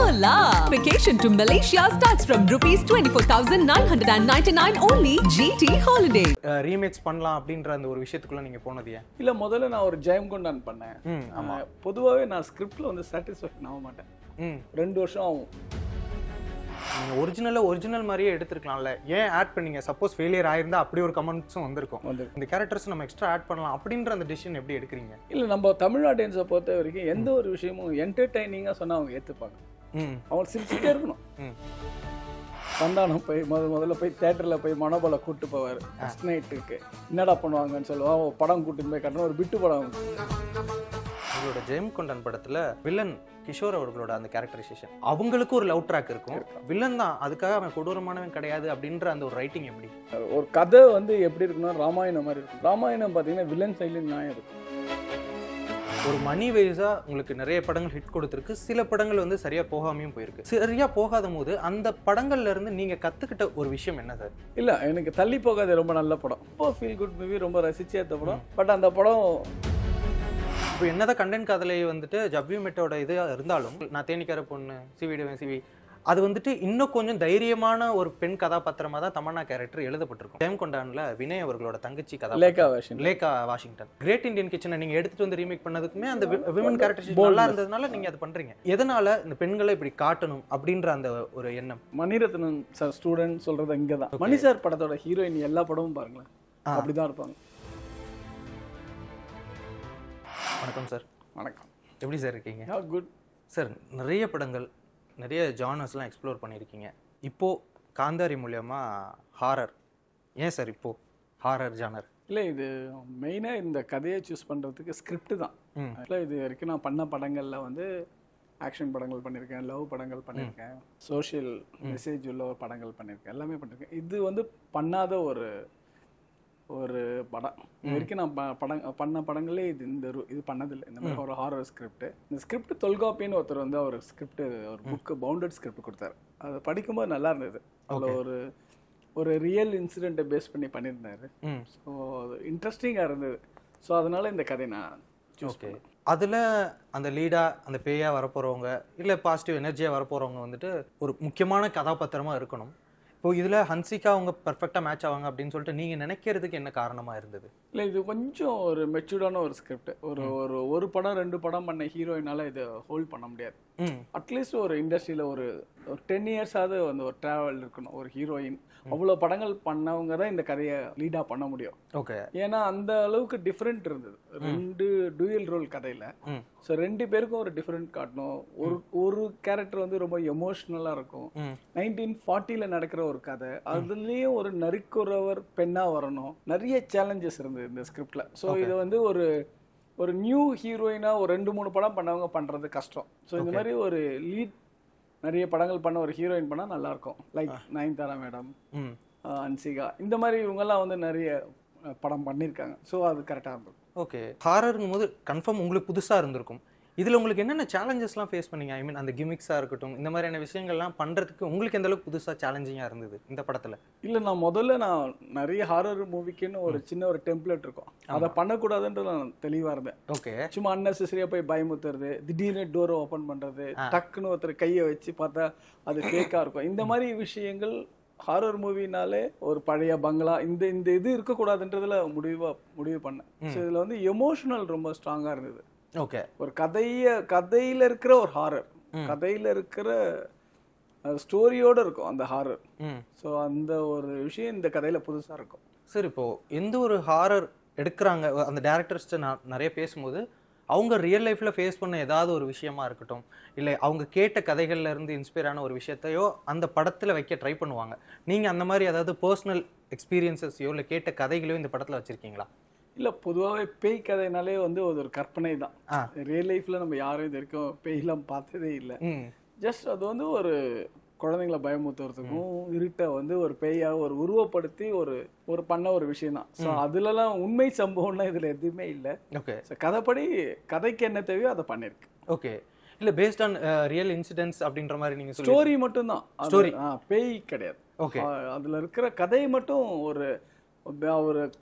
Hola! Vacation to Malaysia starts from rupees 24,999 only. GT Holiday. Remakes பண்ணலாம் அப்படின்ற அந்த ஒரு விஷயத்துக்குள்ள நீங்க போனது ஏன்? இல்ல முதல்ல நான் ஒரு ஜெயம்கொண்டான் பண்ணேன். ஆமா. பொதுவாகவே நான் ஸ்கிரிப்ட்ல வந்து சாட்டிஸ்ஃபேக்ஷன் ஆக மாட்டேன். 2 வருஷம் ஆகும். நீங்க ஒரிஜினல் மாதிரியே எடுத்துருக்கலாம்ல, ஏன் ஆட் பண்ணீங்க? சப்போஸ் ஃபெயிலியர் ஆயிருந்தா அப்படி ஒரு கமெண்ட்ஸும் வந்திருக்கும். இந்த கேரக்டர்ஸ் நம்ம எக்ஸ்ட்ரா ஆட் பண்ணலாம் அப்படின்ற அந்த டிசிஷன் எப்படி எடுக்கிறீங்க? இல்ல நம்ம தமிழ் ஆடியன்ஸை பொறுத்த வரைக்கும் எந்த ஒரு விஷயமும் என்டர்டைனிங்கா சொன்னா அவங்க ஏத்துப்பாங்க. அவங்க சிரிச்சுட்டே இருக்கணும். சந்தானம் போய் முதல்ல போய் தியேட்டர்ல போய் மனோபல கூட்டு போவார் ஃபர்ஸ்ட் நைட்டுக்கு. என்னடா பண்ணுவாங்கன்னு சொல்லுவாங்க. படம் கூட்டிட்டு போய் கட்டணும், ஒரு பிட்டு படம். உங்களோட ஜெயம்கொண்டான் படத்துல வில்லன் கிஷோர் அவர்களோட அந்த கேரக்டரைசேஷன், அவங்களுக்கு ஒரு லவ் ட்ராக் இருக்கும். வில்லன் தான், அதுக்காக அவன் கொடூரமானவன் கிடையாது அப்படின்ற அந்த ஒரு ரைட்டிங் எப்படி? ஒரு கதை வந்து எப்படி இருக்குன்னா ராமாயணம் மாதிரி இருக்கும். ராமாயணம் பார்த்தீங்கன்னா வில்லன் சைட்ல நியாயம் இருக்கும். ஒரு மணி வைஸா உங்களுக்கு நிறைய படங்கள் ஹிட் கொடுத்துருக்கு, சில படங்கள் வந்து சரியா போகாமையும் போயிருக்கு. சரியா போகாத போது அந்த படங்கள்ல இருந்து நீங்க கத்துக்கிட்ட ஒரு விஷயம் என்ன சார்? இல்ல எனக்கு தள்ளி போகாது ரொம்ப நல்ல படம், ரொம்ப ஃபீல் குட் மூவி, ரொம்ப ரசிச்சு ஏற்ற படம். பட் அந்த படம் இப்போ என்னதான் கண்டென்ட் கதலை வந்துட்டு ஜவ்வி மெட்டோட இது இருந்தாலும், நான் தேனிக்கார பொண்ணு சிவிடுவேன் சிவி, அது வந்துட்டு இன்னும் கொஞ்சம் தைரியமான ஒரு பெண் கதாபாத்திரமா தான் தமன்னா கேரக்டர் எழுதப்பட்டிருக்கும். ஜெயம்கொண்டான்ல வினய் அவர்களோட தங்கச்சி லேகா வாஷிங்டன் கிரேட் இந்தியன் கிச்சனை நீங்க எடுத்துட்டு வந்து ரீமேக் பண்ணதுக்குமே அந்த விமன் கேரக்டர் நல்லா இருந்ததுனால நீங்க அது பண்றீங்க. எதனால இந்த பெண்களை இப்படி காட்டணும் அப்படின்ற அந்த ஒரு எண்ணம்? மணிரத்னம் சார் ஸ்டூடெண்ட் சொல்றது இங்கதான். மணி சார் படத்தோட ஹீரோயின் எல்லா படமும் பாருங்களேன் அப்படிதான் இருப்பாங்க. வணக்கம் சார். வணக்கம். எப்படி சார் இருக்கீங்க? Good sir. நிறைய படங்கள், நிறைய ஜானர்ஸ்லாம் எக்ஸ்ப்ளோர் பண்ணியிருக்கீங்க. இப்போது காந்தாரி மூலயமா ஹாரர், ஏன் சார் இப்போது ஹாரர் ஜானர்? இல்லை, இது மெயினாக இந்த கதையை சூஸ் பண்ணுறதுக்கு ஸ்கிரிப்ட் தான். இல்லை, இது வரைக்கும் நான் பண்ண படங்களில் வந்து ஆக்ஷன் படங்கள் பண்ணியிருக்கேன், லவ் படங்கள் பண்ணியிருக்கேன், சோஷியல் மெசேஜ் உள்ள படங்கள் பண்ணியிருக்கேன், எல்லாமே பண்ணியிருக்கேன். இது வந்து பண்ணாத ஒரு படம். இது வரைக்கும் நான் பண்ண படங்களே இது பண்ணதில்லை. இந்த மாதிரி ஒரு ஹாரர் ஸ்கிரிப்ட். இந்த ஸ்கிரிப்ட் தொல்காப்பின்னு ஒருத்தர் வந்து அவர் ஸ்கிரிப்ட், ஒரு புக்கு பவுண்டட் ஸ்கிரிப்ட் கொடுத்தாரு. அதை படிக்கும்போது நல்லா இருந்தது. அதில் ஒரு ரியல் இன்சிடென்ட்டை பேஸ் பண்ணி பண்ணியிருந்தாரு. ஸோ அது இன்ட்ரெஸ்டிங்காக இருந்தது. ஸோ அதனால இந்த கதை நான் சூஸ் பண்ணேன். அதில் அந்த லீடாக அந்த பேயாக வரப்போகிறவங்க இல்லை பாசிட்டிவ் எனர்ஜியாக வரப்போகிறவங்க வந்துட்டு ஒரு முக்கியமான கதாபாத்திரமாக இருக்கணும். இப்போ இதில் ஹன்சிகா அவங்க பர்ஃபெக்டாக மேட்ச் ஆவாங்க அப்படின்னு சொல்லிட்டு நீங்கள் நினைக்கிறதுக்கு என்ன காரணமாக இருந்தது? இல்லை, இது கொஞ்சம் ஒரு மெச்சூர்டான ஒரு ஸ்கிரிப்ட். ஒரு படம் 2 படம் பண்ண ஹீரோயினால இதை ஹோல்ட் பண்ண முடியாது. அட்லீஸ்ட் ஒரு இண்டஸ்ட்ரியில் ஒரு 10 இயர்ஸாவது வந்து ஒரு ட்ராவல் இருக்கணும். ஒரு ஹீரோயின் அவ்வளோ படங்கள் பண்ணவங்க தான் இந்த கதையை லீடாக பண்ண முடியும். ஓகே. ஏன்னா அந்த அளவுக்கு டிஃப்ரெண்ட் இருந்தது 2 டூயல் ரோல் கதையில். ஸோ 2 பேருக்கும் ஒரு டிஃப்ரெண்ட் காட்டணும். ஒரு கேரக்டர் வந்து ரொம்ப எமோஷ்னலாக இருக்கும். 1940 நடக்கிற ஒரு கதை, அதுலேயும் ஒரு நரிக்குறவர் பெண்ணாக வரணும். நிறைய சேலஞ்சஸ் இருந்தது இந்த ஸ்கிரிப்டில். ஸோ இதை வந்து ஒரு நியூ ஹீரோயினாக ஒரு 2-3 படம் பண்ணவங்க பண்ணுறது கஷ்டம். ஸோ இந்த மாதிரி ஒரு லீட் நிறைய படங்கள் பண்ண ஒரு ஹீரோயின் பண்ணால் நல்லாயிருக்கும். லைக் நயன்தாரா மேடம், ஹன்சிகா, இந்த மாதிரி இவங்கெல்லாம் வந்து நிறைய படம் பண்ணியிருக்காங்க. ஸோ அது கரெக்டாக இருந்தது. ஓகே. ஹாரருங்கும் போது கன்ஃபார்ம் உங்களுக்கு புதுசாக இருந்திருக்கும். இதில் உங்களுக்கு என்னென்ன சேலஞ்சஸ்லாம் ஃபேஸ் பண்ணீங்க? ஐ மீன் அந்த கிமிக்ஸாக இருக்கட்டும், இந்த மாதிரியான விஷயங்கள்லாம் பண்ணுறதுக்கு உங்களுக்கு எந்த அளவுக்கு புதுசாக சேலஞ்சிங்காக இருந்தது இந்த படத்தில்? இல்லை, நான் நிறைய ஹாரர் மூவிக்குன்னு ஒரு சின்ன ஒரு டெம்ப்ளேட் இருக்கும், அதை பண்ணக்கூடாதுன்றது நான் தெளிவாக இருந்தேன். ஓகே. சும்மா அன்னெசரியாக போய் பயமுத்துறது, திடீர்னு டோரை ஓப்பன் பண்ணுறது, டக்குன்னு ஒருத்தர் கையை வச்சு பார்த்தா அது ஃபேக்காக இருக்கும். இந்த மாதிரி விஷயங்கள் ஹாரர் மூவினாலே ஒரு பழைய பங்களா இந்த இது இருக்கக்கூடாதுன்றதுல முடிவு பண்ணேன். ஸோ இதில் வந்து எமோஷனல் ரொம்ப ஸ்ட்ராங்காக இருந்தது. ஓகே. ஒரு கதையில இருக்கிற ஒரு ஹாரர், கதையில இருக்கிற ஸ்டோரியோட இருக்கும் அந்த ஹாரர். ஸோ அந்த ஒரு விஷயம் இந்த கதையில புதுசா இருக்கும். சார், இப்போ எந்த ஒரு ஹாரர் எடுக்கிறாங்க அந்த டேரக்டர்ஸ்ட்டு நான் நிறைய பேசும்போது அவங்க ரியல் லைஃப்பில் ஃபேஸ் பண்ண ஏதாவது ஒரு விஷயமா இருக்கட்டும், இல்லை அவங்க கேட்ட கதைகள்ல இருந்து இன்ஸ்பயர் ஆன ஒரு விஷயத்தையோ அந்த படத்தில் வைக்க ட்ரை பண்ணுவாங்க. நீங்கள் அந்த மாதிரி ஏதாவது பர்சனல் எக்ஸ்பீரியன்ஸஸையோ இல்லை கேட்ட கதைகளையோ இந்த படத்தில் வச்சுருக்கீங்களா? இல்லை, பொதுவாகவே பேய் கதைனாலே வந்து ஒரு கற்பனை தான். ரியல் லைஃப்பில் நம்ம யாரும் இது வரைக்கும் பேயெல்லாம் பார்த்ததே இல்லை. ஜஸ்ட் அது வந்து ஒரு குழந்தைங்களை பயமுத்துறதுக்கும் இருட்டை வந்து ஒரு பேயாக ஒரு உருவப்படுத்தி ஒரு பண்ண ஒரு விஷயம் தான். ஸோ அதுலலாம் உண்மை சம்பவம்லாம் இதில் எதுவுமே இல்லை. ஓகே. ஸோ கதைப்படி கதைக்கு என்ன தேவையோ அதை பண்ணியிருக்கு. ஓகே. இல்லை, பேஸ்ட் ஆன் ரியல் இன்சிடென்ட்ஸ் அப்படின்ற மாதிரி நீங்கள் ஸ்டோரி மட்டும்தான், ஸ்டோரி பேய் கிடையாது. ஓகே. அதில் இருக்கிற கதையை மட்டும் ஒரு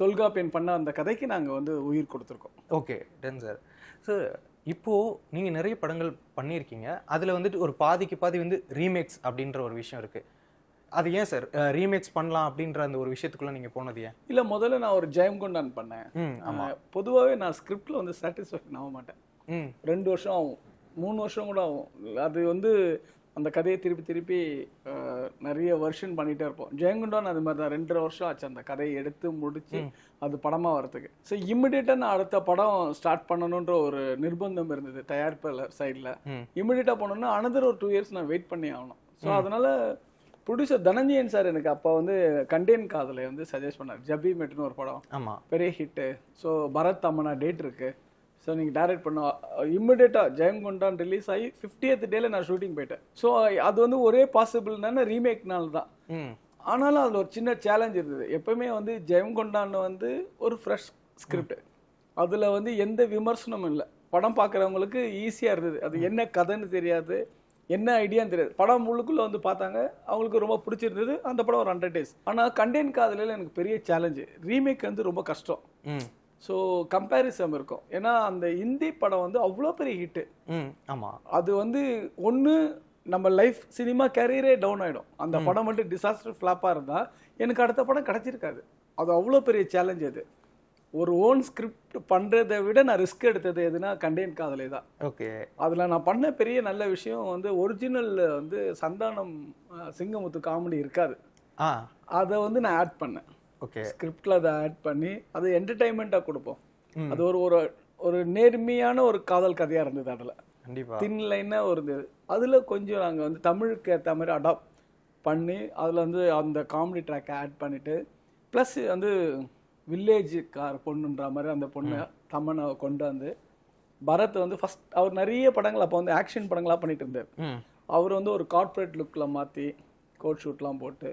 தொல்காப்பியன் பண்ண அந்த கதைக்கு நாங்கள் வந்து உயிர் கொடுத்துருக்கோம். Okay, ton sir. சார், இப்போ நீங்க நிறைய படங்கள் பண்ணியிருக்கீங்க. அதுல வந்துட்டு ஒரு பாதிக்கு பாதி வந்து ரீமேக்ஸ் அப்படின்ற ஒரு விஷயம் இருக்கு. அது ஏன் சார் ரீமேக்ஸ் பண்ணலாம் அப்படின்ற அந்த ஒரு விஷயத்துக்குள்ள நீங்க போனது ஏன்? இல்ல முதல்ல நான் ஒரு ஜெயம்கொண்டான் பண்ணேன். ஆமா. பொதுவாகவே நான் ஸ்கிரிப்ட்ல வந்து சாட்டிஸ்ஃபேக்ஷன் ஆக மாட்டேன். 2 வருஷம் ஆகும், 3 வருஷம் கூட ஆகும். அது வந்து அந்த கதையை திருப்பி திருப்பி நிறைய வெர்ஷன் பண்ணிட்டே இருப்போம். ஜெயங்கொண்டான் அது மாதிரி தான் 2.5 வருஷம் ஆச்சு அந்த கதையை எடுத்து முடிச்சு அது படமா வரதுக்கு. ஸோ இமிடியேட்டா நான் அடுத்த படம் ஸ்டார்ட் பண்ணணுன்ற ஒரு நிர்பந்தம் இருந்தது தயாரிப்பாளர் சைடில். இமிடியேட்டா பண்ணணும்னா அனதர் ஒரு 2 இயர்ஸ் நான் வெயிட் பண்ணி ஆகணும். ஸோ அதனால ப்ரொடியூசர் தனஞ்சயன் சார் எனக்கு அப்போ வந்து கண்டேன் காதலை வந்து சஜஸ்ட் பண்ணார். ஜபி மெட்னு ஒரு படம், ஆமா, பெரிய ஹிட்டு. ஸோ பரத் அம்மனா டேட் இருக்கு, ஸோ நீங்கள் டைரக்ட் பண்ண இம்மிடியேட்டாக ஜெயம்கொண்டான் ரிலீஸ் ஆகி 50th டேல நான் ஷூட்டிங் போயிட்டேன். ஸோ அது வந்து ஒரே பாசிபிள்னா ரீமேக்னால தான். ஆனாலும் அதில் ஒரு சின்ன சேலஞ்ச் இருந்தது. எப்பவுமே வந்து ஜெயம்கொண்டான் வந்து ஒரு ஃப்ரெஷ் ஸ்கிரிப்ட், அதில் வந்து எந்த விமர்சனமும் இல்லை. படம் பார்க்குறவங்களுக்கு ஈஸியாக இருந்தது. அது என்ன கதைன்னு தெரியாது, என்ன ஐடியான்னு தெரியாது. படம் முழுக்குள்ள வந்து பார்த்தாங்க, அவங்களுக்கு ரொம்ப பிடிச்சிருந்தது. அந்த படம் ஒரு 100 days. ஆனால் கண்டேன் காதலில் எனக்கு பெரிய சேலஞ்சு, ரீமேக் வந்து ரொம்ப கஷ்டம். ஸோ கம்பேரிசன் இருக்கும். ஏன்னா அந்த ஹிந்தி படம் வந்து அவ்வளோ பெரிய ஹிட்டு. ஆமாம், அது வந்து ஒன்று நம்ம லைஃப் சினிமா கேரியரே டவுன் ஆகிடும். அந்த படம் மட்டும் டிசாஸ்டர் ஃப்ளாப்பாக இருந்தால் எனக்கு அடுத்த படம் கிடச்சிருக்காது. அது அவ்வளோ பெரிய சேலஞ்ச். அது ஒரு ஓன் ஸ்கிரிப்ட் பண்ணுறதை விட நான் ரிஸ்க் எடுத்தது எதுனா கண்டேன் காதலை தான். ஓகே, அதில் நான் பண்ண பெரிய நல்ல விஷயம் வந்து ஒரிஜினல் வந்து சந்தானம் சிங்கமுத்து காமெடி இருக்காது, அதை வந்து நான் ஆட் பண்ணேன். ஓகே, ஸ்கிரிப்டில் அதை ஆட் பண்ணி அது என்டர்டைன்மெண்ட்டாக கொடுப்போம். அது ஒரு ஒரு நேர்மையான ஒரு காதல் கதையாக இருந்தது. அதில் கண்டிப்பாக தின் லைனாக இருந்தது. அதில் கொஞ்சம் நாங்கள் வந்து தமிழுக்கு ஏற்ற மாதிரி அடாப்ட் பண்ணி அதில் வந்து அந்த காமெடி ட்ராக்கை ஆட் பண்ணிவிட்டு, ப்ளஸ் வந்து வில்லேஜ் கார் பொண்ணுன்ற மாதிரி அந்த பொண்ணு தமனை கொண்டு வந்து, பரத் வந்து ஃபர்ஸ்ட் அவர் நிறைய படங்கள் அப்போ வந்து ஆக்ஷன் படங்களாக பண்ணிட்டு இருந்தார். அவர் வந்து ஒரு கார்பரேட் லுக்கில் மாற்றி கோட் ஷூட்லாம் போட்டு,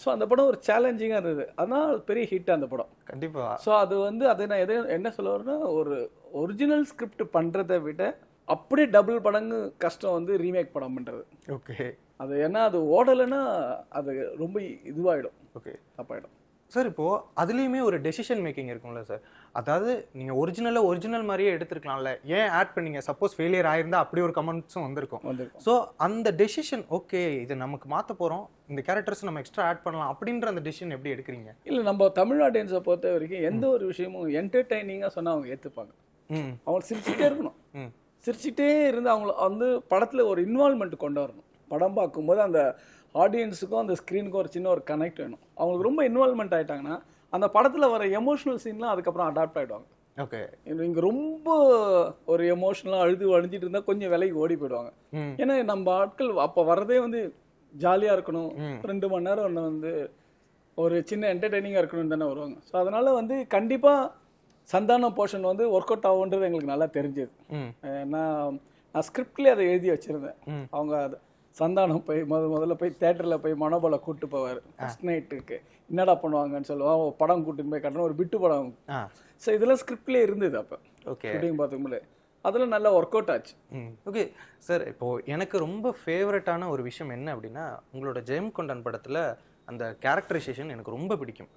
ஸோ அந்த படம் ஒரு சேலஞ்சிங்காக இருந்தது. அதனால் பெரிய ஹிட் அந்த படம். கண்டிப்பாக. ஸோ அது வந்து அதை நான் என்ன சொல்ல வரேன்னா, ஒரு ஒரிஜினல் ஸ்கிரிப்ட் பண்ணுறதை விட அப்படியே டபுள் மடங்கு கஷ்டம் வந்து ரீமேக் படம் பண்ணுறது. ஓகே, அது ஏன்னா அது ஓடலைன்னா அது ரொம்ப இதுவாகிடும். Okay, தப்பாயிடும் sir. இப்போது அதுலேயுமே ஒரு டெசிஷன் மேக்கிங் இருக்கும்ல சார். அதாவது நீங்கள் ஒரிஜினல் மாதிரியே எடுத்துருக்கலாம்ல, ஏன் ஆட் பண்ணீங்க? சப்போஸ் ஃபெயிலியர் ஆயிருந்தா அப்படி ஒரு கமெண்ட்ஸும் வந்திருக்கும். ஸோ அந்த டெசிஷன், ஓகே இது நமக்கு மாற்ற போகிறோம், இந்த கேரக்டர்ஸ் நம்ம எக்ஸ்ட்ரா ஆட் பண்ணலாம் அப்படின்ற அந்த டெசிஷன் எப்படி எடுக்கிறீங்க? இல்லை, நம்ம தமிழ் ஆடியன்ஸை பொறுத்த வரைக்கும் எந்த ஒரு விஷயமும் என்டர்டைனிங்காக சொன்னால் அவங்க ஏற்றுப்பாங்க. அவங்க சிரிச்சுட்டே இருக்கணும். சிரிச்சுட்டே இருந்து அவங்கள வந்து படத்தில் ஒரு இன்வால்மெண்ட் கொண்டு வரணும். படம் பார்க்கும்போது அந்த ஆடியன்ஸுக்கும் அந்த ஸ்க்ரீனுக்கும் ஒரு சின்ன ஒரு கனெக்ட் வேணும். அவங்களுக்கு ரொம்ப இன்வால்மெண்ட் ஆகிட்டாங்கன்னா அந்த படத்தில் வர எமோஷனல் சீன்லாம் அதுக்கப்புறம் அடாப்ட் ஆகிடுவாங்க. ஓகே, இங்கே ரொம்ப ஒரு எமோஷனலாக அழிஞ்சிட்டு இருந்தால் கொஞ்சம் விலைக்கு ஓடி போயிடுவாங்க. ஏன்னா நம்ம ஆட்கள் அப்போ வரதே வந்து ஜாலியாக இருக்கணும், 2 மணி நேரம் ஒன்று வந்து ஒரு சின்ன என்டர்டெய்னிங்காக இருக்கணும்னு தானே வருவாங்க. ஸோ அதனால் வந்து கண்டிப்பாக சந்தானம் போர்ஷன் வந்து ஒர்க் அவுட் ஆகுன்றது எங்களுக்கு நல்லா தெரிஞ்சது. நான் ஸ்கிரிப்ட்லேயே அதை எழுதி வச்சுருந்தேன். அவங்க அது சந்தானம் போய் முதல்ல போய் தேட்டரில் போய் மனோபலை கூப்பிட்டு போவார் ஃபர்ஸ்ட் நைட்டுக்கு. என்னடா பண்ணுவாங்கன்னு சொல்லுவான், படம் கூட்டின்னு போய் கட்டணும், ஒரு பிட்டு படம். ஸோ இதெல்லாம் ஸ்கிரிப்ட்லேயே இருந்தது அப்போ. ஓகே, ஷூட்டிங் பார்த்துக்கும்போது அதெல்லாம் நல்லா ஒர்க் அவுட் ஆச்சு. Okay sir. இப்போது எனக்கு ரொம்ப ஃபேவரட்டான ஒரு விஷயம் என்ன அப்படின்னா, உங்களோட ஜெயம்கொண்டான் படத்தில் அந்த கேரக்டரைசேஷன் எனக்கு ரொம்ப பிடிக்கும்.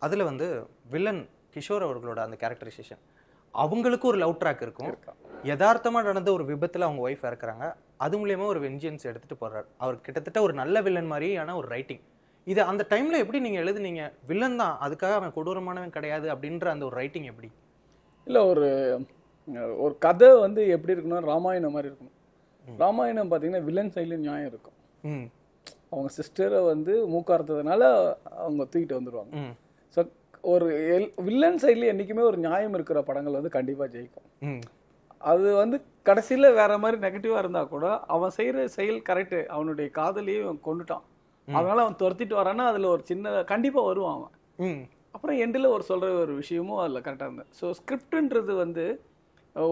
அதில் வந்து வில்லன் கிஷோர் அவர்களோட அந்த கேரக்டரைசேஷன், அவங்களுக்கு ஒரு லவ் ட்ராக் இருக்கும். யதார்த்தமாக நடந்த ஒரு விபத்தில் அவங்க ஒய்ஃப் இறக்குறாங்க, அது மூலியமா ஒரு வெஞ்சியன்ஸ் எடுத்துகிட்டு போடுறாரு. அவர் கிட்டத்தட்ட ஒரு நல்ல வில்லன் மாதிரியான ஒரு ரைட்டிங். இது அந்த டைமில் எப்படி நீங்கள் எழுதுனீங்க? வில்லன் தான், அதுக்காக அவன் கொடூரமானவன் கிடையாது அப்படின்ற அந்த ஒரு ரைட்டிங் எப்படி? இல்லை, ஒரு கதை வந்து எப்படி இருக்கணும், ராமாயணம் மாதிரி இருக்கணும். ராமாயணம் பார்த்தீங்கன்னா வில்லன் சைட்லேயும் நியாயம் இருக்கும். அவங்க சிஸ்டரை வந்து மூக்கார்த்ததுனால அவங்க தூக்கிட்டு வந்துடுவாங்க. ஸோ ஒரு வில்லன் சைட்லேயும் என்றைக்குமே ஒரு நியாயம் இருக்கிற படங்கள் வந்து கண்டிப்பாக ஜெயிக்கும். அது வந்து கடைசியில் வேற மாதிரி நெகட்டிவாக இருந்தால் கூட அவன் செய்கிற செயல் கரெக்டு, அவனுடைய காதலியும் கொண்டுட்டான், அதனால அவன் துரத்திட்டு வரான்னா அதில் ஒரு சின்ன கண்டிப்பாக வருவான் அவன். அப்புறம் எண்டில் ஒரு சொல்கிற ஒரு விஷயமும் அதில் கரெக்டாக இருந்தது. ஸோ ஸ்கிரிப்டுன்றது வந்து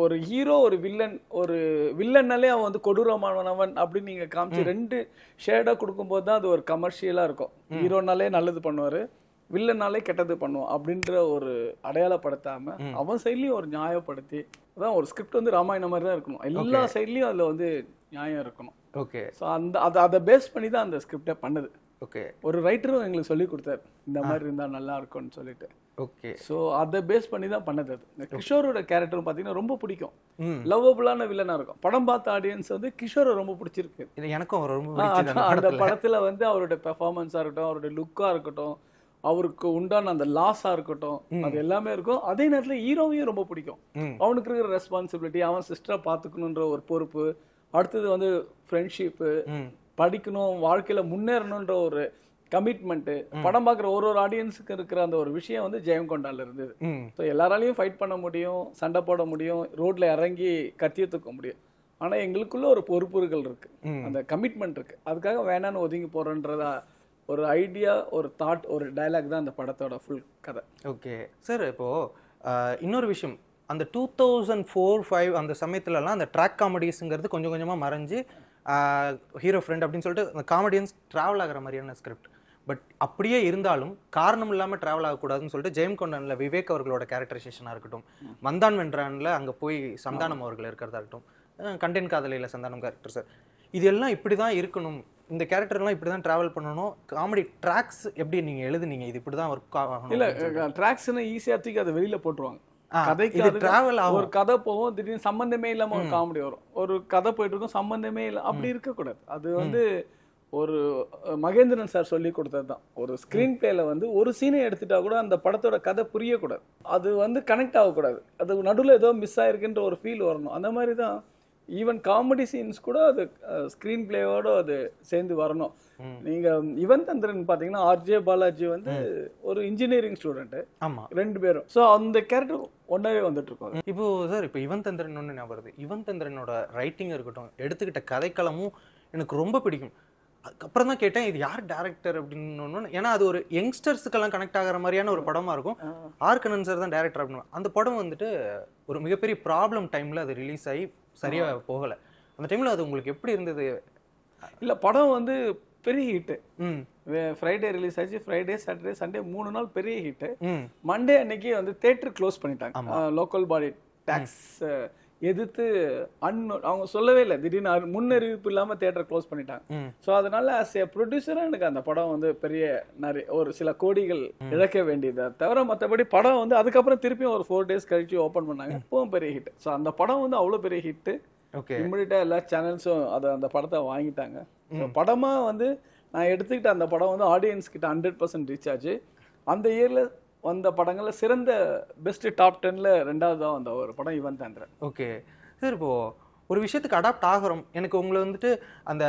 ஒரு ஹீரோ ஒரு வில்லன்னாலே அவன் வந்து கொடூரமானவன் அப்படின்னு நீங்கள் காமிச்சு 2 ஷேடாக கொடுக்கும்போது தான் அது ஒரு கமர்ஷியலாக இருக்கும். ஹீரோனாலே நல்லது பண்ணுவார், வில்லனாலே கெட்டது பண்ணுவான் அப்படின்ற ஒரு அடையாளப்படுத்தாம அவன் சைட்லயும் ஒரு நியாயப்படுத்தி, அதான் ஒரு ஸ்கிரிப்ட் வந்து ராமாயணம் மாதிரி தான் இருக்கணும். எல்லா சைட்லயும் அதுல வந்து நியாயம் இருக்கணும். ஓகே, ஸோ அதை பேஸ் பண்ணி தான் அந்த ஸ்கிரிப்டை பண்ணுது. ஓகே. ஒரு ரைட்டரும் எங்களுக்கு சொல்லி கொடுத்தாரு இந்த மாதிரி இருந்தா நல்லா இருக்கும்னு சொல்லிட்டு. ஓகே. ஸோ அதை பேஸ் பண்ணி தான் பண்ணது அது. இந்த கிஷோரோட கேரக்டர் பார்த்தீங்கன்னா ரொம்ப பிடிக்கும், லவ்வபுளான வில்லனா இருக்கும். படம் பார்த்த ஆடியன்ஸ் வந்து கிஷோரை ரொம்ப பிடிச்சிருக்கு. இது எனக்கும் ரொம்ப அந்த படத்துல வந்து அவரோட பெர்ஃபார்மன்ஸா இருக்கட்டும், அவரோட லுக்கா இருக்கட்டும், அவருக்கு உண்டான அந்த லாஸா இருக்கட்டும், அது எல்லாமே இருக்கும். அதே நேரத்துல ஹீரோவையும் ரொம்ப பிடிக்கும். அவனுக்கு இருக்கிற ரெஸ்பான்சிபிலிட்டி, அவன் சிஸ்டரை பார்த்துக்கணுன்ற ஒரு பொறுப்பு, அடுத்தது வந்து ஃப்ரெண்ட்ஷிப்பு, படிக்கணும், வாழ்க்கையில முன்னேறணுன்ற ஒரு கமிட்மெண்ட், படம் பார்க்குற ஒரு ஆடியன்ஸுக்கு இருக்கிற அந்த ஒரு விஷயம் வந்து ஜெயங்கொண்டால இருந்தது. ஸோ எல்லாராலையும் ஃபைட் பண்ண முடியும், சண்டை போட முடியும், ரோட்ல இறங்கி கத்திய தூக்க முடியும். ஆனா எங்களுக்குள்ள ஒரு பொறுப்புகள் இருக்கு, அந்த கமிட்மெண்ட் இருக்கு. அதுக்காக வேணான்னு ஒதுங்கி போறன்றதா ஒரு ஐடியா, ஒரு தாட், ஒரு டயலாக் தான் அந்த படத்தோட ஃபுல் கதை. Okay sir. இப்போ இன்னொரு விஷயம், அந்த 2004-05 அந்த சமயத்துலலாம் அந்த ட்ராக் காமெடிஸுங்கிறது கொஞ்சம் கொஞ்சமாக மறைஞ்சு ஹீரோ ஃப்ரெண்ட் அப்படின்னு சொல்லிட்டு அந்த காமெடியன்ஸ் ட்ராவல் ஆகிற மாதிரியான ஸ்கிரிப்ட். பட் அப்படியே இருந்தாலும் காரணம் இல்லாமல் ட்ராவல் ஆகக்கூடாதுன்னு சொல்லிட்டு ஜெயம்கொண்டனில் விவேக் அவர்களோட கேரக்டரைசேஷனாக இருக்கட்டும், வந்தான் வென்றானில் அங்கே போய் சந்தானம் அவர்கள் இருக்கிறதா இருக்கட்டும், கண்டென்ட் காதலியில் சந்தானம் கேரக்டர் சார், இது எல்லாம் இப்படி தான் இருக்கணும், இந்த கேரக்டர்லாம் இப்படி தான் ட்ராவல் பண்ணணும். காமெடி ட்ராக்ஸ் எப்படி நீங்கள் எழுதுனீங்க, இது இப்படி தான் ஒர்க் ஆகணும்? இல்லை, ட்ராக்ஸ்னு ஈஸியாக தூக்கி அதை வெளியில் போட்டுருவாங்க. கதைக்கு ஒரு கதை போகும், திடீர்னு சம்பந்தமே இல்லாம ஒரு காமெடி வரும். ஒரு கதை போயிட்டு இருக்கும், சம்பந்தமே இல்லை, அப்படி இருக்கக்கூடாது. அது வந்து ஒரு மகேந்திரன் சார் சொல்லி கொடுத்ததுதான். ஒரு ஸ்கிரீன் பிளேல வந்து ஒரு சீனை எடுத்துட்டா கூட அந்த படத்தோட கதை புரியக்கூடாது, அது வந்து கனெக்ட் ஆகக்கூடாது, அது நடுவில் ஏதோ மிஸ் ஆயிருக்குன்ற ஒரு ஃபீல் வரணும். அந்த மாதிரி தான் ஈவன் காமெடி சீன்ஸ் கூட அது ஸ்கிரீன் பிளேயோட அது சேர்ந்து வரணும். நீங்க யுவன் தந்திரன் பாத்தீங்கன்னா ஆர்ஜே பாலாஜி வந்து ஒரு இன்ஜினியரிங் ஸ்டூடெண்ட், ஆமா, ரெண்டு பேரும். ஸோ அந்த கேரக்டர் ஒன்னாவே வந்துட்டு இருக்கோம். இப்போ சார், இப்போ யுவன் தந்திரன் ஒன்று ஞாபகம் வருது. யுவன் தந்திரனோட ரைட்டிங் இருக்கட்டும், எடுத்துக்கிட்ட கதைக்களமும் எனக்கு ரொம்ப பிடிக்கும். அதுக்கப்புறம் தான் கேட்டேன் இது யார் டேரக்டர் அப்படின்னு. ஏன்னா அது ஒரு யங்ஸ்டர்ஸுக்கெல்லாம் கனெக்ட் ஆகிற மாதிரியான ஒரு படமா இருக்கும். ஆர் கண்ணன் சார் தான் டேரக்டர் அப்படின்னு. அந்த படம் வந்துட்டு ஒரு மிகப்பெரிய ப்ராப்ளம் டைம்ல அது ரிலீஸ் ஆகி சரியா போகல. அந்த டைம்ல அது உங்களுக்கு எப்படி இருந்தது? இல்ல, படம் வந்து பெரிய ஹிட். ஃப்ரைடே ரிலீஸ் ஆச்சு, ஃப்ரைடே சாட்டர்டே சண்டே 3 நாள் பெரிய ஹிட். மண்டே அன்னைக்கு வந்து தியேட்டர் க்ளோஸ் பண்ணிட்டாங்க. லோக்கல் பாடி டாக்ஸ் எதிர்த்து அவங்க சொல்லவே இல்லை, திடீர்னு முன்னறிவிப்பு இல்லாம தியேட்டர் க்ளோஸ் பண்ணிட்டாங்க. ஸோ அதனால ஆஸ் ஏ ப்ரொடியூசரா எனக்கு அந்த படம் வந்து பெரிய நிறைய ஒரு சில கோடிகள் இழக்க வேண்டியதை தவிர மற்றபடி படம் வந்து அதுக்கப்புறம் திருப்பியும் ஒரு 4 days கழிச்சு ஓப்பன் பண்ணாங்க, இப்பவும் பெரிய ஹிட். ஸோ அந்த படம் வந்து அவ்வளோ பெரிய ஹிட். இம்மிடியா எல்லா சேனல்ஸும் அந்த படத்தை வாங்கிட்டாங்க. படமா வந்து நான் எடுத்துக்கிட்ட அந்த படம் வந்து ஆடியன்ஸ் கிட்ட 100% ரீச் ஆச்சு. அந்த இயர்ல வந்த படங்கள்ல சிறந்த பெஸ்ட் டாப் 10ல 2வது தான் வந்த ஒரு படம் யுவன் தந்திரன். ஓகே சார், இப்போ ஒரு விஷயத்துக்கு அடாப்ட் ஆகிறோம், எனக்கு உங்களை வந்துட்டு அந்த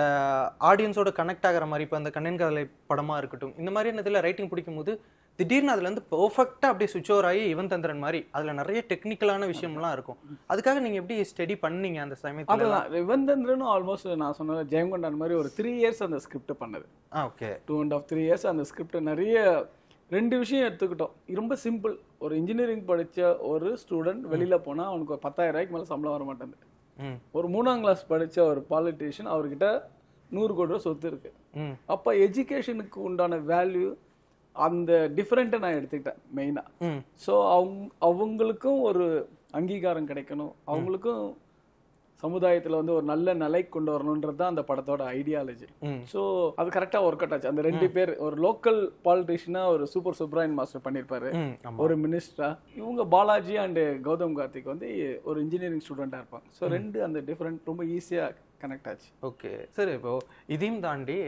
ஆடியன்ஸோட கனெக்ட் ஆகிற மாதிரி, இப்போ அந்த கண்ணன் காதலை படமா இருக்கட்டும், இந்த மாதிரி இதில் ரைட்டிங் பிடிக்கும் போது திடீர்னு அதுல இருந்து பெர்ஃபெக்டா அப்படியே சுவிட்ச் ஓவர் ஆகி யுவன் தந்திரன் மாதிரி அதுல நிறைய டெக்னிக்கலான விஷயம்லாம் இருக்கும். அதுக்காக நீங்க எப்படி ஸ்டடி பண்ணீங்க அந்த சமயத்துல? அதெல்லாம் யுவன் தந்திரனும் ஆல்மோஸ்ட் நான் சொன்ன ஜெயங்கொண்டான் மாதிரி ஒரு 3 years அந்த ஸ்கிரிப்ட் பண்ணது. ஓகே, 2.5-3 years அந்த ஸ்கிரிப்ட் நிறைய 2 விஷயம் எடுத்துக்கிட்டோம். ரொம்ப சிம்பிள். ஒரு இன்ஜினியரிங் படிச்ச ஒரு ஸ்டூடெண்ட் வெளியில போனா அவனுக்கு ஒரு 10,000 ரூபாய்க்கு மேல சம்பளம் வர மாட்டேங்குது. ஒரு 3ஆம் கிளாஸ் படிச்ச ஒரு பாலிட்டிஷியன் அவர்கிட்ட 100 கோடி ரூபாய் சொத்து இருக்கு. அப்ப எஜுகேஷனுக்கு உண்டான வேல்யூ அந்த டிஃபரெண்ட்டை நான் எடுத்துக்கிட்டேன் மெயினா. ஸோ அவங்களுக்கும் ஒரு அங்கீகாரம் கிடைக்கணும், அவங்களுக்கும் சமுதாயத்துல வந்து ஒரு நல்ல நிலை கொண்டு வரணும்ன்றது தான் அந்த படத்தோட ஐடியாலஜி. ஸோ அது கரெக்டா ஒர்க் அவுட் ஆச்சு. அந்த 2 பேர், ஒரு லோக்கல் பாலிட்டிஷியனா ஒரு சூப்பர் சுப்ராயன் மாஸ்டர் பண்ணிருப்பாரு, ஒரு மினிஸ்டரா. இவங்க பாலாஜி அண்ட் கௌதம் கார்த்திக் வந்து ஒரு இன்ஜினியரிங் ஸ்டூடெண்டா இருப்பாங்க. ஸோ 2 அந்த டிஃபரெண்ட் ரொம்ப ஈஸியா கனெக்ட் ஆச்சு. ஓகே சார், இப்போ இதையும் தாண்டி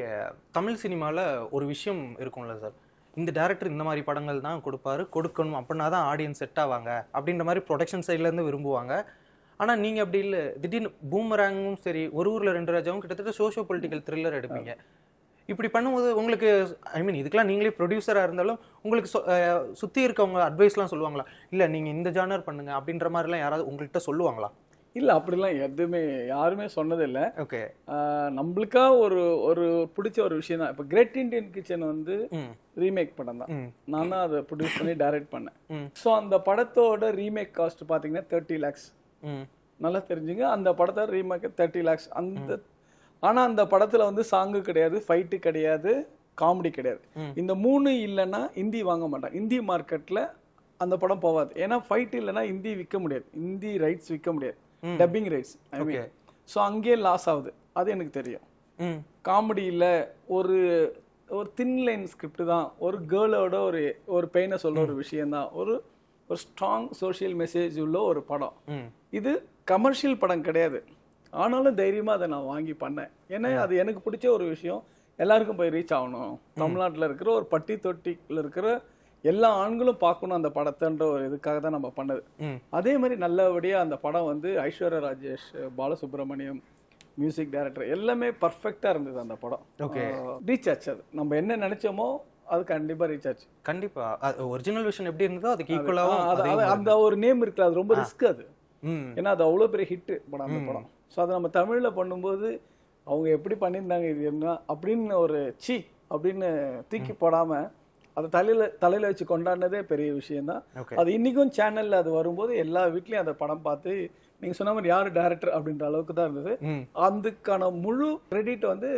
தமிழ் சினிமால ஒரு விஷயம் இருக்கும்ல சார், இந்த டேரக்டர் இந்த மாதிரி படங்கள் தான் கொடுக்கணும் அப்படின்னா தான் ஆடியன்ஸ் செட் ஆவாங்க அப்படின்ற மாதிரி ப்ரொடக்ஷன் சைட்லேருந்து விரும்புவாங்க. ஆனால் நீங்கள் அப்படி இல்லை, திடீர்னு பூமராங்கும் சரி, ஒரு ஊரில் 2 ராஜாவும் கிட்டத்தட்ட சோஷியோ பொலிட்டிக்கல் த்ரில்லர் எடுப்பீங்க. இப்படி பண்ணும்போது உங்களுக்கு இதுக்கெல்லாம் நீங்களே ப்ரொடியூசராக இருந்தாலும் உங்களுக்கு சுற்றி இருக்கவங்க அட்வைஸ்லாம் சொல்லுவாங்களா? இல்லை நீங்கள் இந்த ஜானர் பண்ணுங்க அப்படின்ற மாதிரிலாம் யாராவது உங்கள்கிட்ட சொல்லுவாங்களா? இல்ல, அப்படிலாம் எதுவுமே யாருமே சொன்னது இல்லை. ஓகே, நம்மளுக்கா ஒரு பிடிச்ச ஒரு விஷயம் தான். இப்போ கிரேட் இண்டியன் கிச்சன் வந்து ரீமேக் படம் தான், நான் தான் அதை ப்ரொடியூஸ் பண்ணி டைரக்ட் பண்ணேன். ஸோ அந்த படத்தோட ரீமேக் காஸ்ட் பார்த்தீங்கன்னா 30 lakhs. நல்லா தெரிஞ்சுங்க, அந்த படத்தோட ரீமேக் 30 lakhs. ஆனா அந்த படத்துல வந்து சாங்கு கிடையாது, ஃபைட்டு கிடையாது, காமெடி கிடையாது. இந்த 3 இல்லைன்னா இந்தி வாங்க மாட்டாங்க. இந்தி மார்க்கெட்ல அந்த படம் போகாது. ஏன்னா ஃபைட் இல்லைன்னா இந்தி விற்க முடியாது, இந்தி ரைட்ஸ் விற்க முடியாது, டப்பிங் ரைட்ஸ். ஸோ அங்கேயே லாஸ் ஆகுது, அது எனக்கு தெரியும். காமெடி இல்லை, ஒரு தின் லைன் ஸ்கிரிப்ட் தான், ஒரு கேர்ளோட ஒரு பெயினை சொல்ற ஒரு விஷயம் தான், ஒரு ஸ்ட்ராங் சோஷியல் மெசேஜ் உள்ள ஒரு படம். இது கமர்ஷியல் படம் கிடையாது, ஆனாலும் தைரியமா அதை நான் வாங்கி பண்ணேன். ஏன்னா அது எனக்கு பிடிச்ச ஒரு விஷயம், எல்லாருக்கும் போய் ரீச் ஆகணும். தமிழ்நாட்டில் இருக்கிற ஒரு பட்டி தொட்டியில் இருக்கிற எல்லா ஆண்களும் பார்க்கணும் அந்த படத்தைன்ற ஒரு இதுக்காக தான் நம்ம பண்ணது. அதே மாதிரி நல்லபடியா அந்த படம் வந்து ஐஸ்வர்யா ராஜேஷ், பாலசுப்ரமணியம் மியூசிக் டைரக்டர் எல்லாமே பர்ஃபெக்டா இருந்தது அந்த படம். ரீச் ஆச்சு, அது நம்ம என்ன நினைச்சோமோ அது கண்டிப்பா ரீச் ஆச்சு. கண்டிப்பா ஒரிஜினல் விஷன் எப்படி இருந்ததோ அதுக்கு ஈக்குவலாக அந்த ஒரு நேம் இருக்குல்ல, அது ரொம்ப ரிஸ்க் அது. ஏன்னா அது அவ்வளோ பெரிய ஹிட் படம் அந்த படம். ஸோ அதை நம்ம தமிழ்ல பண்ணும்போது அவங்க எப்படி பண்ணியிருந்தாங்க இது என்ன அப்படின்னு ஒரு சி அப்படின்னு தூக்கி போடாம அதை தலையில வச்சு கொண்டாடினதே பெரிய விஷயம் தான். அது இன்னைக்கும் சேனல்ல அது வரும்போது எல்லா வீட்லயும் அந்த படம் பார்த்து நீங்க சொன்ன மாதிரி யாரு டைரக்டர் அப்படின்ற அளவுக்கு தான் இருந்தது. அதுக்கான முழு கிரெடிட் வந்து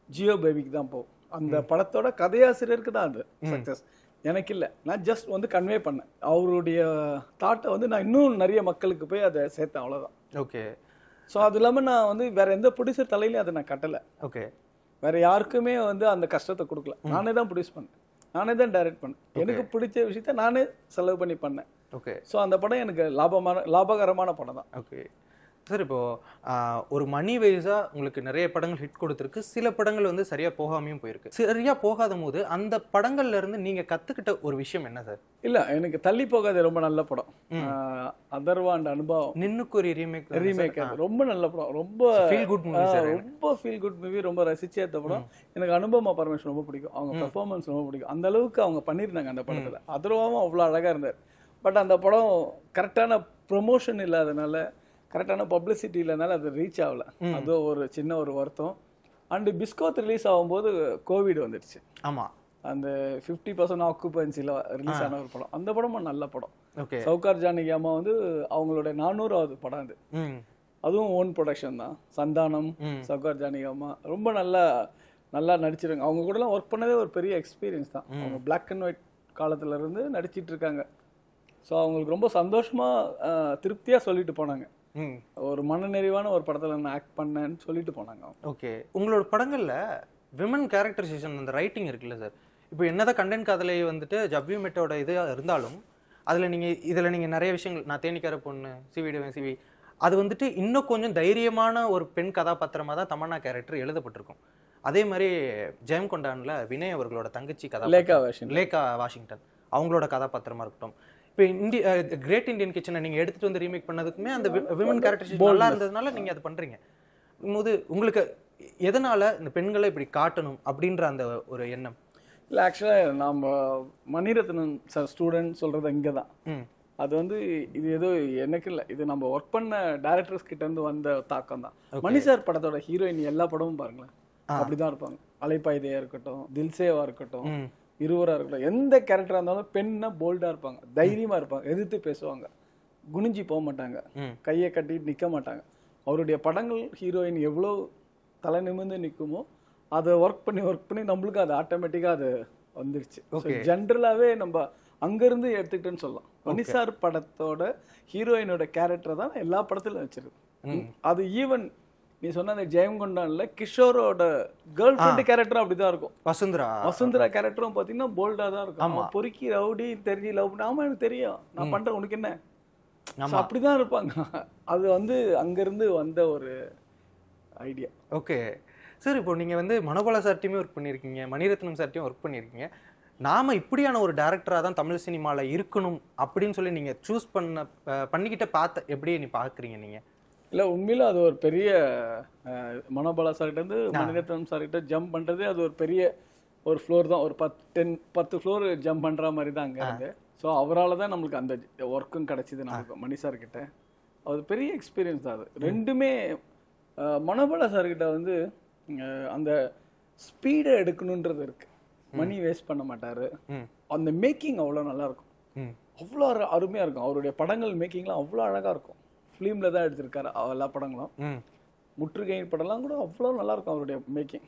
ஜியோ பேபிக்கு தான் போகும். அந்த படத்தோட கதையாசிரியருக்கு தான் அது சக்சஸ், எனக்கு இல்லை. நான் ஜஸ்ட் வந்து கன்வே பண்ணேன் அவருடைய தாட்டை வந்து நான் இன்னும் நிறைய மக்களுக்கு போய் அதை சேர்த்தேன், அவ்வளவுதான். ஓகே. ஸோ அது இல்லாமல் நான் வந்து வேற எந்த ப்ரொடியூசர் தலையிலையும் அதை நான் கட்டலை. ஓகே. வேற யாருக்குமே வந்து அந்த கஷ்டத்தை கொடுக்கல. நானே தான் ப்ரொடியூஸ் பண்ணேன், நானே தான் டைரக்ட் பண்ணேன், எனக்கு பிடிச்ச விஷயத்த நானே செலவு பண்ணி பண்ணேன். ஓகே. ஸோ அந்த படம் எனக்கு லாபகரமான படம் தான். Okay sir. இப்போ ஒரு மணி வைஸா உங்களுக்கு நிறைய படங்கள் ஹிட் கொடுத்துருக்கு, சில படங்கள் வந்து சரியா போகாமையும் போயிருக்கு. சரியா போகாத போது அந்த படங்கள்ல இருந்து நீங்க கத்துக்கிட்ட ஒரு விஷயம் என்ன சார்? இல்ல, எனக்கு தள்ளி போகாத ரொம்ப நல்ல படம். அதர்வா அண்ட் அனுபவம் நின்னுக்கு ஒரு ரீமேக் ரொம்ப நல்ல படம், ரொம்ப ஃபீல் குட் மூவி சார். ரொம்ப ஃபீல் குட் மூவி, ரொம்ப ரசிச்சே அந்த படம். எனக்கு அனுபவமா பரமேஸ்வரன் ரொம்ப பிடிக்கும், அவங்க பெர்ஃபார்மன்ஸ் ரொம்ப பிடிக்கும். அந்த அளவுக்கு அவங்க பண்ணியிருந்தாங்க அந்த படத்துல. அதர்வாவும் அவ்வளோ அழகா இருந்தார். பட் அந்த படம் கரெக்டான ப்ரொமோஷன் இல்லாதனால, கரெக்டான பப்ளிசிட்டி இல்லைனால அது ரீச் ஆகல. அது ஒரு சின்ன ஒரு வருத்தம். அண்ட் பிஸ்கோத் ரிலீஸ் ஆகும்போது கோவிட் வந்துடுச்சு. ஆமா, அந்த 50% ஆக்குபன்சில ரிலீஸ் ஆன ஒரு படம். அந்த படமும் நல்ல படம். ஓகே. சவுகார் ஜானகி அம்மா வந்து அவங்களோட 400வது படம் அது. அதுவும் ஓன் ப்ரொடக்ஷன் தான். சந்தானம், சவுகார் ஜானகி அம்மா ரொம்ப நல்லா நடிச்சிருக்காங்க. அவங்க கூட எல்லாம் ஒர்க் பண்ணதே ஒரு பெரிய எக்ஸ்பீரியன்ஸ் தான். அவங்க பிளாக் அண்ட் ஒயிட் காலத்துல இருந்து நடிச்சிட்டு இருக்காங்க. ஸோ அவங்களுக்கு ரொம்ப சந்தோஷமா திருப்தியா சொல்லிட்டு போனாங்க, ஒரு மனநிறைவான ஒரு படத்துல நான் ஆக்ட் பண்ணேன்னு சொல்லிட்டு போனாங்க. ஓகே. உங்களோட படங்கள்ல விமன் கேரக்டரைசேஷன் அந்த ரைட்டிங் இருக்குல்ல சார், இப்போ என்னதான் கண்டென்ட் கதலை வந்துட்டு ஜப்யூமெட்டோட இது இருந்தாலும் இதில் நீங்கள் நிறைய விஷயங்கள், நான் தேனிக்கார பொண்ணு, சிவி அது வந்துட்டு இன்னும் கொஞ்சம் தைரியமான ஒரு பெண் கதாபாத்திரமாக தான் தமன்னா கேரக்டர் எழுதப்பட்டிருக்கும். அதே மாதிரி ஜெயம் கொண்டான்ல வினய் அவர்களோட தங்கச்சி லேக்கா வாஷிங்டன் அவங்களோட கதாபாத்திரமா இருக்கட்டும். இப்போ கிரேட் இண்டியன் கிச்சனை நீங்கள் எடுத்துகிட்டு வந்து ரீமேக் பண்ணதுக்குமே அந்த விமன் கேரக்டரைசேஷன் நல்லா இருந்ததுனால நீங்கள் அதை பண்ணுறீங்க போது உங்களுக்கு எதனால இந்த பெண்களை இப்படி காட்டணும் அப்படின்ற அந்த ஒரு எண்ணம்? இல்லை, ஆக்சுவலாக நம்ம மணிரத்னம் சார் ஸ்டூடெண்ட் சொல்றது இங்கே தான். அது வந்து இது ஏதோ எனக்கு இல்லை, இது நம்ம ஒர்க் பண்ண டைரக்டர்ஸ் கிட்ட இருந்து வந்த தாக்கம் தான். மணி சார் படத்தோட ஹீரோயின் எல்லா படமும் பாருங்களேன் அப்படிதான் இருப்பாங்க. அலைப்பாய்தையா இருக்கட்டும், தில்சேவா இருக்கட்டும், இருவரா இருக்கட்டும், எந்த கேரக்டரா இருந்தாலும் பெண்ணா போல்டா இருப்பாங்க, தைரியமா இருப்பாங்க, எதிர்த்து பேசுவாங்க, குனிஞ்சி போக மாட்டாங்க, கையை கட்டிட்டு நிக்க மாட்டாங்க. அவருடைய படங்கள் ஹீரோயின் எவ்வளோ தலை நிமிர்ந்து நிற்குமோ அதை ஒர்க் பண்ணி நம்மளுக்கு அது ஆட்டோமேட்டிக்கா அது வந்துருச்சு. ஜென்ரலாவே நம்ம அங்கிருந்து எடுத்துக்கிட்டேன்னு சொல்லலாம். மணிசார் படத்தோட ஹீரோயினோட கேரக்டர் தான் எல்லா படத்திலும் வச்சிருக்கு. அது ஈவன் நீ சொன்ன அந்த ஜெயங்கொண்டான்ல கிஷோரோட கேர்ள் ஃப்ரெண்ட் கேரக்டரும் அப்படிதான் இருக்கும். வசுந்தரா கேரக்டரும் பாத்தீங்கன்னா போல்டா தான் இருக்கும். பொறுக்கி ரவுடி தெரிஞ்சு லவ் பண்ண, ஆமா எனக்கு தெரியும், நான் பண்றேன், உனக்கு என்ன, அப்படிதான் இருப்பாங்க. அது வந்து அங்கிருந்து வந்த ஒரு ஐடியா. Okay sir. இப்போ நீங்க வந்து மனோபாலா சார்ட்டையுமே ஒர்க் பண்ணியிருக்கீங்க, மணிரத்னம் சார்ட்டையும் ஒர்க் பண்ணியிருக்கீங்க. நாம இப்படியான ஒரு டைரக்டரா தான் தமிழ் சினிமால இருக்கணும் அப்படின்னு சொல்லி நீங்க சூஸ் பண்ணிக்கிட்ட பார்த்த எப்படி நீ பாக்குறீங்க நீங்க? இல்ல, உண்மையில அது ஒரு பெரிய மனோபாலா சார்கிட்ட இருந்து மணிரத்னம் சார்கிட்ட ஜம்ப் பண்றதே அது ஒரு பெரிய ஒரு ஃப்ளோர் தான். ஒரு 10 ஃப்ளோர் ஜம்ப் பண்ற மாதிரி தான் அங்க இருந்து. ஸோ அவரால் தான் நம்மளுக்கு அந்த ஒர்க்கும் கிடைச்சிது நமக்கு மணி சார்கிட்ட. அது பெரிய எக்ஸ்பீரியன்ஸ் தான். அது ரெண்டுமே மனோபாலா சார்கிட்ட வந்து அந்த ஸ்பீடை எடுக்கணுன்றது இருக்கு. மணி வேஸ்ட் பண்ண மாட்டாரு. அந்த மேக்கிங் அவ்வளோ நல்லா இருக்கும், அவ்வளோ அருமையா இருக்கும். அவருடைய படங்கள் மேக்கிங்லாம் அவ்வளோ அழகா இருக்கும். ஃபிலிம்ல தான் எடுத்திருக்காரு எல்லா படங்களும். முற்றுகை படம்லாம் கூட அவ்வளோ நல்லா இருக்கும் அவருடைய மேக்கிங்.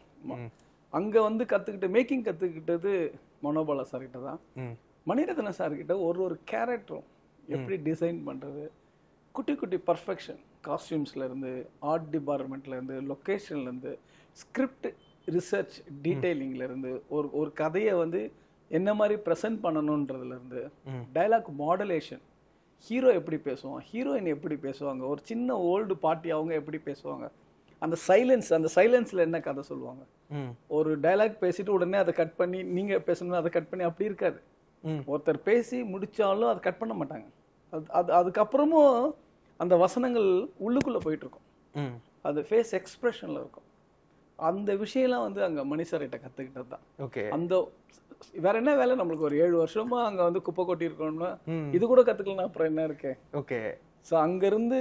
அங்க வந்து மேக்கிங் கத்துக்கிட்டது மனோபாலா சார்கிட்ட தான். மணிரத்ன சார்கிட்ட ஒரு கேரக்டரும் எப்படி டிசைன் பண்றது, குட்டி குட்டி பர்ஃபெக்ஷன், காஸ்டியூம்ஸ்ல இருந்து, ஆர்ட் டிபார்ட்மெண்ட்ல இருந்து, லொகேஷன்ல இருந்து, ஸ்கிரிப்ட் ரிசர்ச் டீடைலிங்ல இருந்து ஒரு கதையை வந்து என்ன மாதிரி ப்ரெசென்ட் பண்ணணுன்றதுல இருந்து டைலாக் மாடுலேஷன், ஹீரோ எப்படி பேசுவான், ஹீரோயின் எப்படி பேசுவாங்க, ஒரு சின்ன ஓல்டு பார்ட்டி அவங்க எப்படி பேசுவாங்க, அந்த சைலன்ஸ்ல என்ன கதை சொல்லுவாங்க, ஒரு டைலாக் பேசிட்டு உடனே அதை கட் பண்ணி நீங்க பேசணும் அதை கட் பண்ணி அப்படி இருக்காது. ஒருத்தர் பேசி முடிச்சாலும் அதை கட் பண்ண மாட்டாங்க. அதுக்கப்புறமும் அந்த வசனங்கள் உள்ளுக்குள்ள போயிட்டு இருக்கும், அது ஃபேஸ் எக்ஸ்பிரஷன்ல இருக்கும். அந்த விஷயம்லாம் வந்து அங்க மணி சார்கிட்ட கத்துக்கிட்டது தான். ஓகே, அந்த வேற என்ன வேலை நம்மளுக்கு, ஒரு 7 வருஷமா அங்க வந்து குப்பை கொட்டி இருக்கோம்னா இது கூட கத்துக்கலாம், அப்புறம் என்ன இருக்கு. ஓகே, ஸோ அங்கிருந்து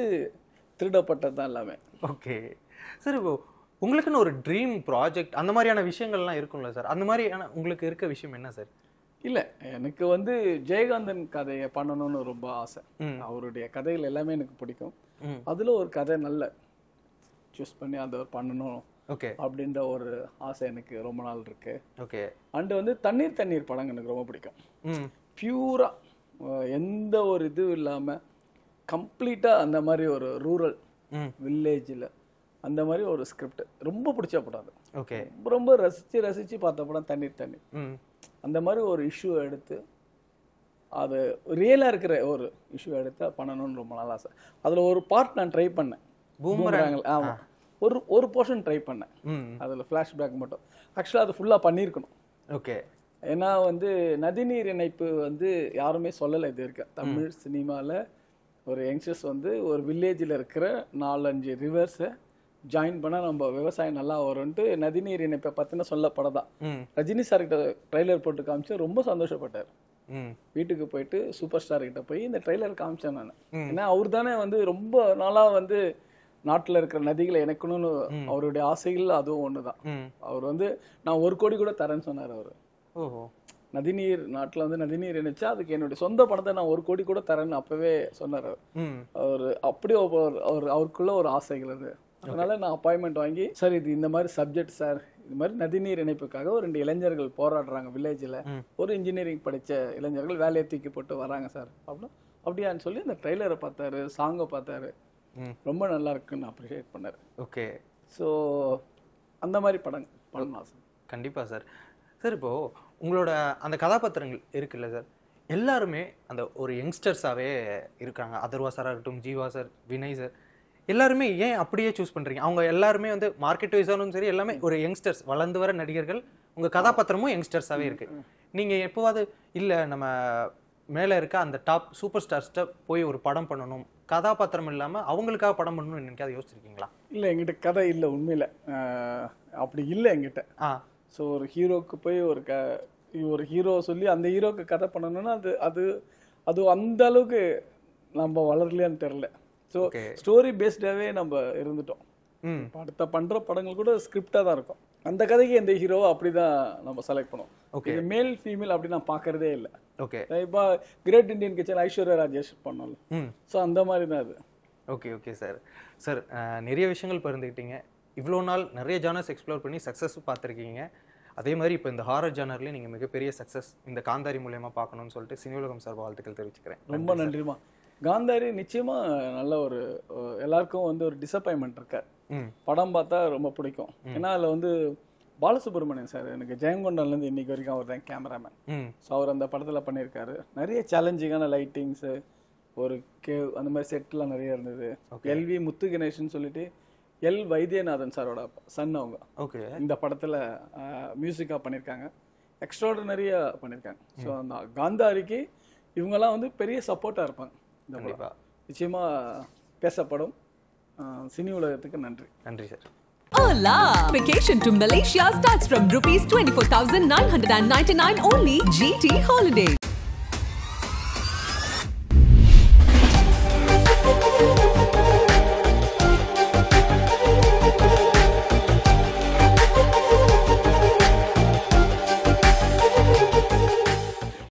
திருடப்பட்டது தான் எல்லாமே. ஓகே சார், இப்போ உங்களுக்குன்னு ஒரு ட்ரீம் ப்ராஜெக்ட் அந்த மாதிரியான விஷயங்கள்லாம் இருக்கும்ல சார், அந்த மாதிரியான உங்களுக்கு இருக்க விஷயம் என்ன சார்? இல்ல, எனக்கு வந்து ஜெயகாந்தன் கதையை பண்ணணும்னு ரொம்ப ஆசை. அவருடைய கதைகள் எல்லாமே எனக்கு பிடிக்கும். அதுல ஒரு கதை நல்ல சூஸ் பண்ணி அதை பண்ணணும் ஓகே அப்படின்ற ஒரு ஆசை எனக்கு ரொம்ப நாள் இருக்கு. ஓகே, அண்ட் வந்து தண்ணீர் படங்கள் எனக்கு ரொம்ப பிடிக்கும். பியூரா எந்த ஒரு இதுவும் இல்லாம கம்ப்ளீட்டா அந்த மாதிரி ஒரு ரூரல் வில்லேஜில் அந்த மாதிரி ஒரு ஸ்கிரிப்ட் ரொம்ப பிடிச்ச படம் அது. ஓகே, ரொம்ப ரசிச்சு பார்த்த படம் தண்ணீர். அந்த மாதிரி ஒரு இஷ்யூ எடுத்து அது ரியலா இருக்கிற ஒரு இஷ்யூ எடுத்து பண்ணணும்னு ரொம்ப நாள் ஆசை. அதுல ஒரு பார்ட் நான் ட்ரை பண்ணேன், பூமராங்கல். ஆமா, ஒரு போர்ஷன் ட்ரை பண்ணேன். அதுல ஃபிளாஷ்பேக் மட்டும். ஆக்சுவலா அது ஃபுல்லா பண்ணியிருக்கணும். ஓகே, ஏன்னா வந்து நதிநீர் இணைப்பு வந்து யாருமே சொல்லலை இது வரைக்கும். தமிழ் சினிமால ஒரு யங்ஸ்டர்ஸ் வந்து ஒரு வில்லேஜில் இருக்கிற 4-5 ரிவர்ஸை ஜாயின் பண்ணா நம்ம விவசாயம் நல்லா வரும்ட்டு நதிநீர் இணைப்பை பத்தின சொல்ல படம் தான். ரஜினி சார் கிட்ட ட்ரெய்லர் போட்டு காமிச்சு ரொம்ப சந்தோஷப்பட்டார். வீட்டுக்கு போயிட்டு சூப்பர் ஸ்டார் கிட்ட போய் இந்த ட்ரெய்லர் காமிச்சேன் நான். ஏன்னா அவர் தானே வந்து ரொம்ப நாளா வந்து நாட்டுல இருக்கிற நதிகளை இணைக்கணும்னு அவருடைய ஆசைகள் அதுவும் ஒண்ணுதான். அவர் வந்து நான் 1 கோடி கூட தரேன்னு சொன்னார் அவரு. நதிநீர் நாட்டுல வந்து நதிநீர் இணைச்சா அதுக்கு என்னுடைய சொந்த பணத்தை நான் 1 கோடி கூட தரேன்னு அப்பவே சொன்னார் அவரு. அப்படியே அவருக்குள்ள ஒரு ஆசைகள் அது. அதனால நான் அப்பாயின்மெண்ட் வாங்கி, சார் இது இந்த மாதிரி சப்ஜெக்ட் சார், இது மாதிரி நதிநீர் இணைப்புக்காக ஒரு 2 இளைஞர்கள் போராடுறாங்க வில்லேஜில், ஒரு இன்ஜினியரிங் படிச்ச இளைஞர்கள் வேலையை தூக்கி போட்டு வராங்க சார் அப்படியான்னு சொல்லி அந்த ட்ரெய்லரை பார்த்தாரு, சாங்கை பார்த்தாரு, ரொம்ப நல்லா இருக்குன்னு அப்ரிஷியேட் பண்ணாரு. ஓகே, ஸோ அந்த மாதிரி படம் பண்ணலாம் சார். கண்டிப்பா சார். சார், இப்போ உங்களோட அந்த கதாபாத்திரங்கள் இருக்குல்ல சார், எல்லாருமே அந்த ஒரு யங்ஸ்டர்ஸாவே இருக்காங்க. அதர்வா சாரா இருக்கட்டும், ஜீவா சார், வினய் சார், எல்லாருமே ஏன் அப்படியே சூஸ் பண்றீங்க? அவங்க எல்லாருமே வந்து மார்க்கெட் வைஸாலும் சரி எல்லாமே ஒரு யங்ஸ்டர்ஸ், வளர்ந்து வர நடிகர்கள். உங்க கதாபாத்திரமும் யங்ஸ்டர்ஸாவே இருக்கு. நீங்க எப்போவாது இல்ல நம்ம மேல இருக்க அந்த டாப் சூப்பர் ஸ்டார்ஸ்ட்ட போய் ஒரு படம் பண்ணணும், கதாபாத்திரம் இல்லாம அவங்களுக்காக படம் பண்ணணும்னு என்னைக்காவது யோசிச்சிருக்கீங்களா? இல்ல, எங்கிட்ட கதை இல்லை உண்மையில. அப்படி இல்லை எங்கிட்ட. ஸோ ஒரு ஹீரோக்கு போய் ஒரு ஹீரோ சொல்லி அந்த ஹீரோக்கு கதை பண்ணணும்னா அது அந்த அளவுக்கு நம்ம வளரலையான்னு தெரியல. ஸோ ஸ்டோரி பேஸ்டாவே நம்ம இருந்துட்டோம். அடுத்த பண்ற படங்கள் கூட ஸ்கிரிப்டா தான் இருக்கும். அந்த கதைக்கு எந்த ஹீரோ அப்படிதான் நம்ம செலக்ட் பண்ணுவோம். இது மேல் ஃபீமேல் அப்படி நான் பாக்குறதே இல்லை. ஓகே, இப்போ great Indian kitchen Aishwarya Rajesh பண்ணோம்ல, ஸோ அந்த மாதிரி தான் அது. Okay okay sir. சார், நிறைய விஷயங்கள் பகிர்ந்துக்கிட்டீங்க. இவ்வளோ நாள் நிறைய ஜானர்ஸ் எக்ஸ்ப்ளோர் பண்ணி சக்ஸஸ் பார்த்துருக்கீங்க. அதே மாதிரி இப்போ இந்த ஹாரர் ஜானர்லேயும் நீங்கள் மிகப்பெரிய சக்ஸஸ் இந்த காந்தாரி மூலயமா பார்க்கணும்னு சொல்லிட்டு சினி உலகம் சார் வாழ்த்துக்கள் தெரிவிச்சுக்கிறேன். ரொம்ப நன்றிமா. காந்தாரி நிச்சயமா நல்ல ஒரு எல்லாருக்கும் வந்து ஒரு டிசப்பாயின்மெண்ட் இருக்கார். படம் பார்த்தா ரொம்ப பிடிக்கும். ஏன்னா அதில் வந்து பாலசுப்ரமணியன் சார், எனக்கு ஜெயங்கொண்டான்லேருந்து இன்னைக்கு வரைக்கும் அவர் தான் கேமராமேன். ஸோ அவர் அந்த படத்தில் பண்ணியிருக்காரு. நிறைய சேலஞ்சிங்கான லைட்டிங்ஸு, ஒரு கேவ், அந்த மாதிரி செட்லாம் நிறைய இருந்தது. எல்வி முத்து கணேஷன் சொல்லிட்டு எல் வைத்தியநாதன் சாரோட சன் அவங்க. ஓகே, இந்த படத்தில் மியூசிக்காக பண்ணியிருக்காங்க, எக்ஸ்ட்ராடனரியா பண்ணியிருக்காங்க. ஸோ அந்த காந்தாரிக்கு இவங்கெல்லாம் வந்து பெரிய சப்போர்ட்டாக இருப்பாங்க. இந்த படம் நிச்சயமா பேசப்படும். சினி உலகத்துக்கு நன்றி. நன்றி sir. Hola! Vacation to Malaysia starts from rupees 24,999 only. GT Holiday.